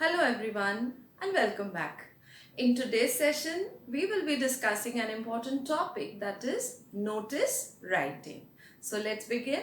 Hello everyone and welcome back. In today's session, we will be discussing an important topic, that is notice writing. So let's begin.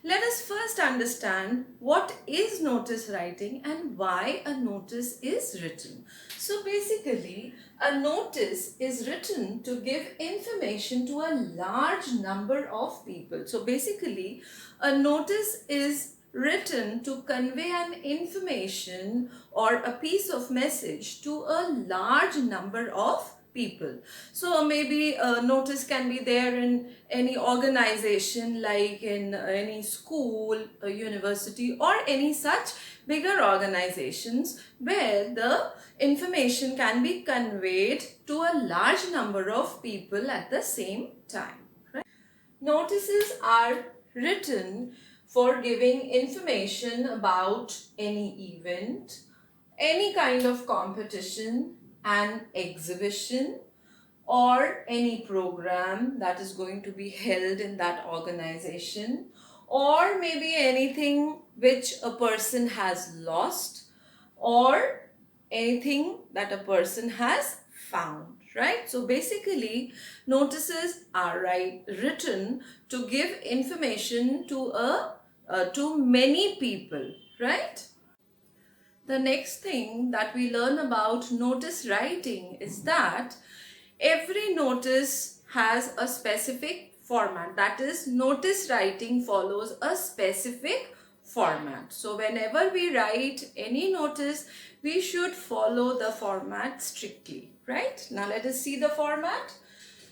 Let us first understand what is notice writing and why a notice is written. So basically, a notice is written to give information to a large number of people. So basically, a notice is written to convey an information or a piece of message to a large number of people. So maybe a notice can be there in any organization, like in any school, a university, or any such bigger organizations where the information can be conveyed to a large number of people at the same time. Right? Notices are written for giving information about any event, any kind of competition, an exhibition, or any program that is going to be held in that organization, or maybe anything which a person has lost, or anything that a person has found, right? So basically, notices are written to give information to many people, right? The next thing that we learn about notice writing is that every notice has a specific format. That is, notice writing follows a specific format. So whenever we write any notice, we should follow the format strictly, right? Now let us see the format.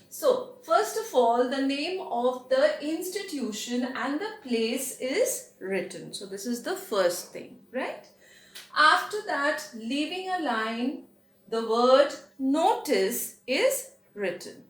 So first of all, the name of the institution and the place is written. So this is the first thing, right? After that, leaving a line, the word notice is written.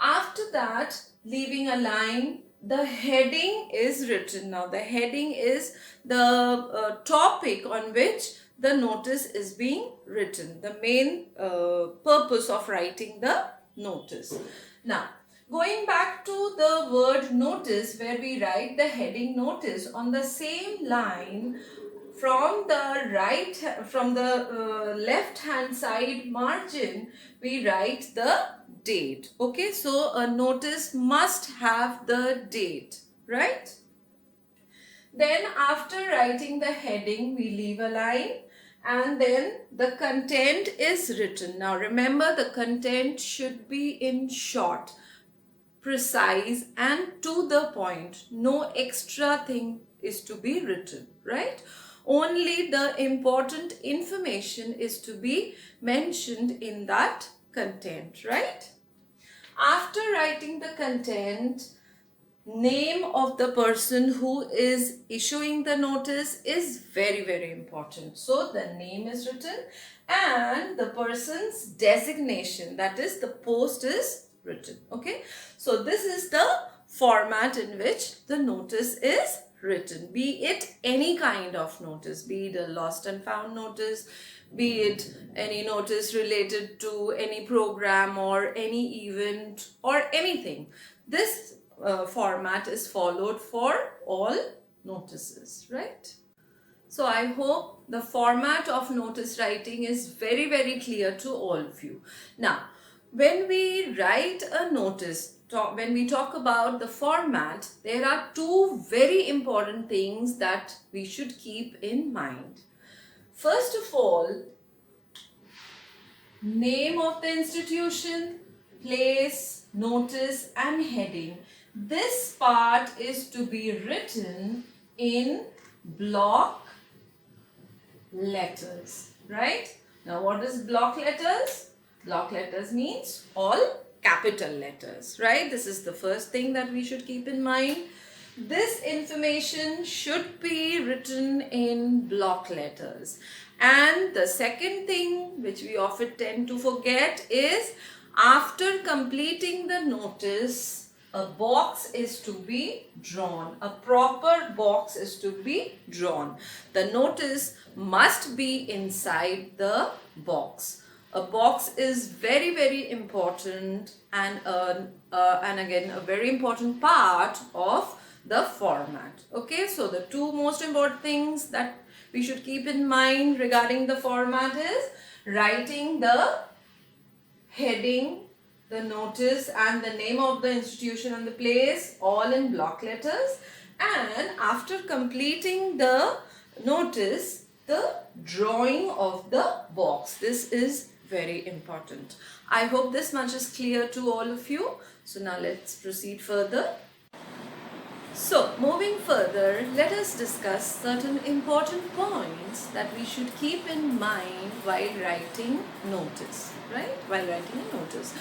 After that, leaving a line, the heading is written. Now, the heading is the topic on which the notice is being written, the main purpose of writing the notice. Now, going back to the word notice, where we write the heading notice on the same line, from the left hand side margin, we write the date. Okay, so a notice must have the date, right? Then after writing the heading, we leave a line and then the content is written. Now remember, the content should be in short, precise, and to the point. No extra thing is to be written, right? Only the important information is to be mentioned in that content, right? After writing the content, name of the person who is issuing the notice is very important. So the name is written and the person's designation, that is the post, is written. Okay, so this is the format in which the notice is written, be it any kind of notice, be it a lost and found notice, be it any notice related to any program or any event or anything. This format is followed for all notices, right? So I hope the format of notice writing is very clear to all of you. Now, when we write a notice, when we talk about the format, there are two very important things that we should keep in mind. First of all, name of the institution, place, notice, and heading. This part is to be written in block letters, right? Now, what is block letters? Block letters means all capital letters, right? This is the first thing that we should keep in mind. This information should be written in block letters. And the second thing which we often tend to forget is, after completing the notice, a box is to be drawn. A proper box is to be drawn. The notice must be inside the box. A box is very important and again a very important part of the format. Okay, so the two most important things that we should keep in mind regarding the format is writing the heading, the notice and the name of the institution and the place all in block letters, and after completing the notice, the drawing of the box. This is very important. I hope this much is clear to all of you. So now let's proceed further. So, moving further, let us discuss certain important points that we should keep in mind while writing notice, right? While writing a notice.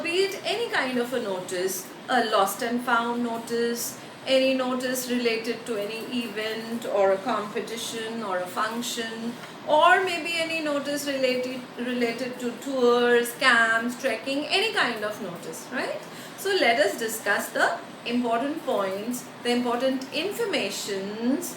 Be it any kind of a notice, a lost and found notice, any notice related to any event or a competition or a function, or maybe any notice related to tours, camps, trekking, any kind of notice, right? So let us discuss the important points, the important informations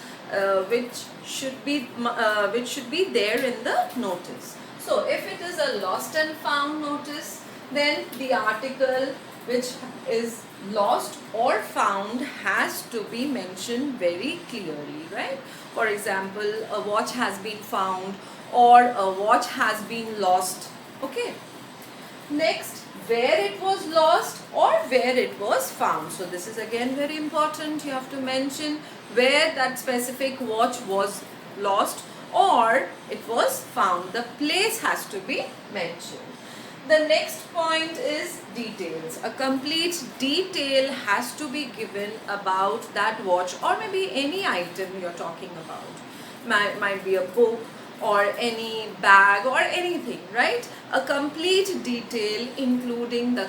which should be there in the notice. So if it is a lost and found notice, then the article which is lost or found has to be mentioned very clearly, right? For example, a watch has been found or a watch has been lost. Okay. Next, where it was lost or where it was found. So this is again very important. You have to mention where that specific watch was lost or it was found. The place has to be mentioned. The next point is details. A complete detail has to be given about that watch or maybe any item you're talking about. Might be a book or any bag or anything, right? A complete detail including the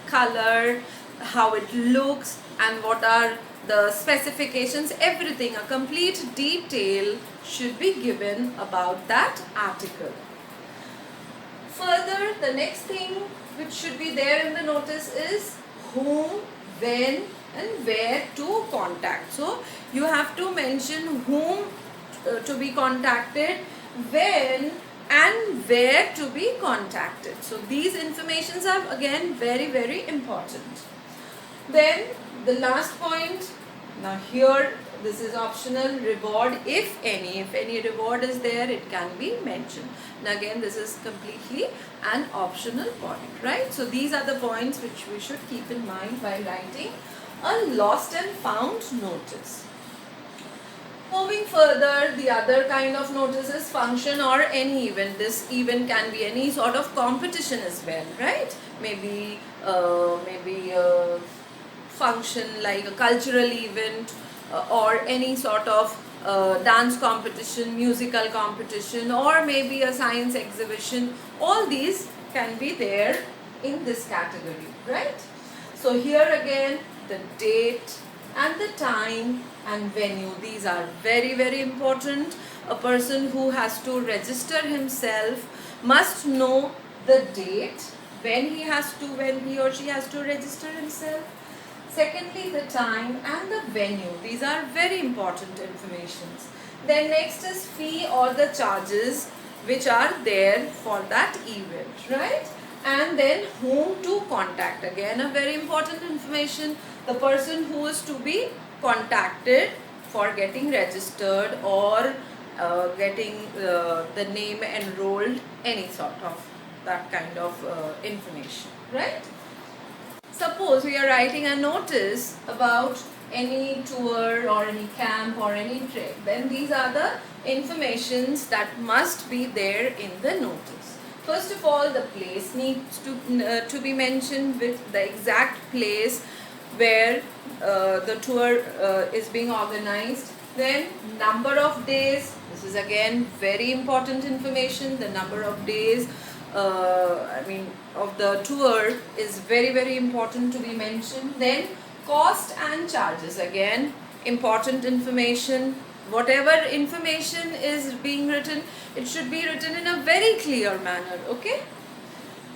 color, how it looks and what are the specifications, everything. A complete detail should be given about that article. Further, the next thing which should be there in the notice is whom, when and where to contact. So you have to mention whom to be contacted, when and where to be contacted. So these informations are again very important. Then the last point, now here this is optional, reward if any reward is there, it can be mentioned. And again this is completely an optional point, right? So these are the points which we should keep in mind while writing a lost and found notice. Moving further, the other kind of notice is function or any event. This event can be any sort of competition as well, right? Maybe a function like a cultural event or any sort of dance competition, musical competition, or maybe a science exhibition. All these can be there in this category, right? So here again, the date and the time and venue, these are very important. A person who has to register himself must know the date when he or she has to register himself. Secondly, the time and the venue, these are very important informations. Then next is fee or the charges which are there for that event, right? And then whom to contact, again a very important information. The person who is to be contacted for getting registered or getting the name enrolled, any sort of that kind of information, right? Suppose we are writing a notice about any tour or any camp or any trip, then these are the informations that must be there in the notice. First of all, the place needs to be mentioned with the exact place where the tour is being organized. Then number of days, this is again very important information. The number of days of the tour is very important to be mentioned. Then cost and charges, again important information. Whatever information is being written, it should be written in a very clear manner, okay?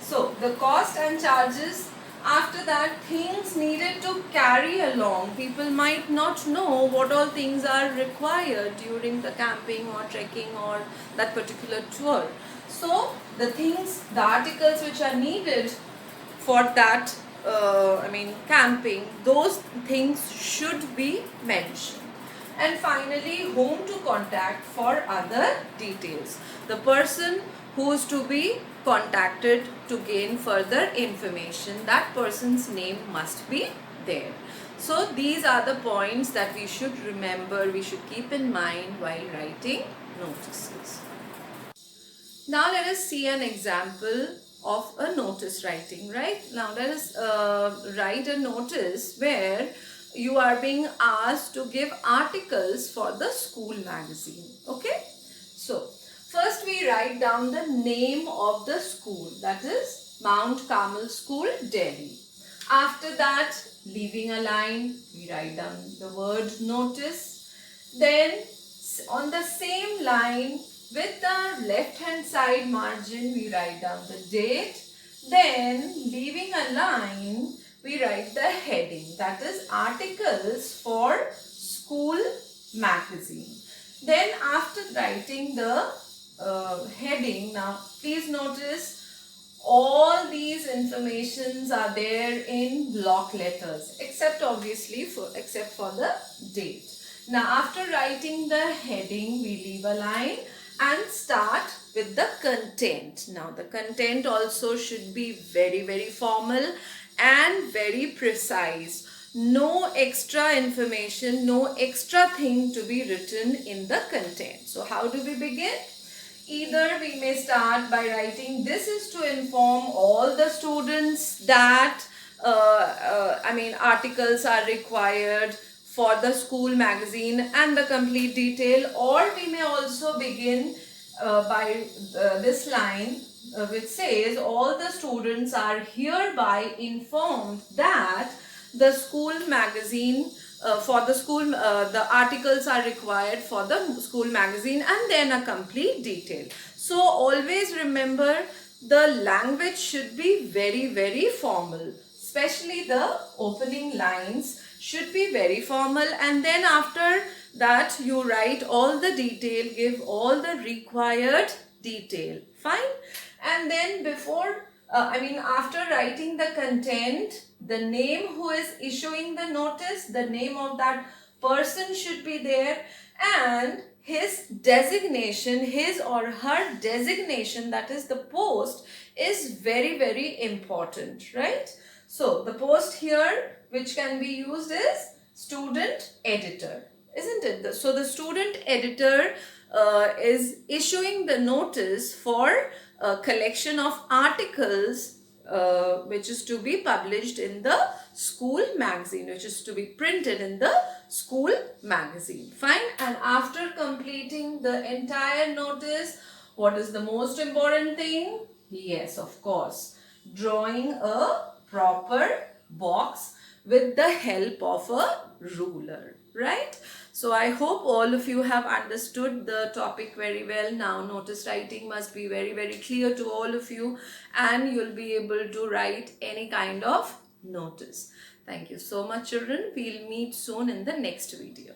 So the cost and charges. After that, things needed to carry along. People might not know what all things are required during the camping or trekking or that particular tour. So the things, the articles which are needed for that camping, those things should be mentioned. and finally whom to contact for other details. The person who is to be contacted to gain further information, that person's name must be there. So these are the points that we should remember, we should keep in mind while writing notices. Now let us see an example of a notice writing, right? Now let us write a notice where you are being asked to give articles for the school magazine, okay? So first we write down the name of the school, that is Mount Carmel School, Delhi. After that, leaving a line, we write down the word notice. Then on the same line, with the left hand side margin, we write down the date. Then leaving a line, we write the heading, that is articles for school magazine. Then after writing the heading, now please notice all these informations are there in block letters, except obviously for the date. Now after writing the heading, we leave a line and start with the content. Now the content also should be very formal and very precise. No extra information, no extra thing to be written in the content. So how do we begin? Either we may start by writing, this is to inform all the students that articles are required for the school magazine and the complete detail. Or we may also begin by this line which says, all the students are hereby informed that the school magazine the articles are required for the school magazine, and then a complete detail. So always remember, the language should be very formal, especially the opening lines should be very formal, and then after that you write all the detail, give all the required detail, fine. And then after writing the content, the name who is issuing the notice, the name of that person should be there, and his designation, his or her designation, that is the post, is very important, right? So the post here which can be used is student editor, isn't it? So the student editor is issuing the notice for a collection of articles which is to be published in the school magazine, which is to be printed in the school magazine, fine. And after completing the entire notice, what is the most important thing? Yes, of course, drawing a proper box with the help of a ruler, right? So I hope all of you have understood the topic very well. Now notice writing must be very clear to all of you, and you'll be able to write any kind of notice. Thank you so much, children. We'll meet soon in the next video.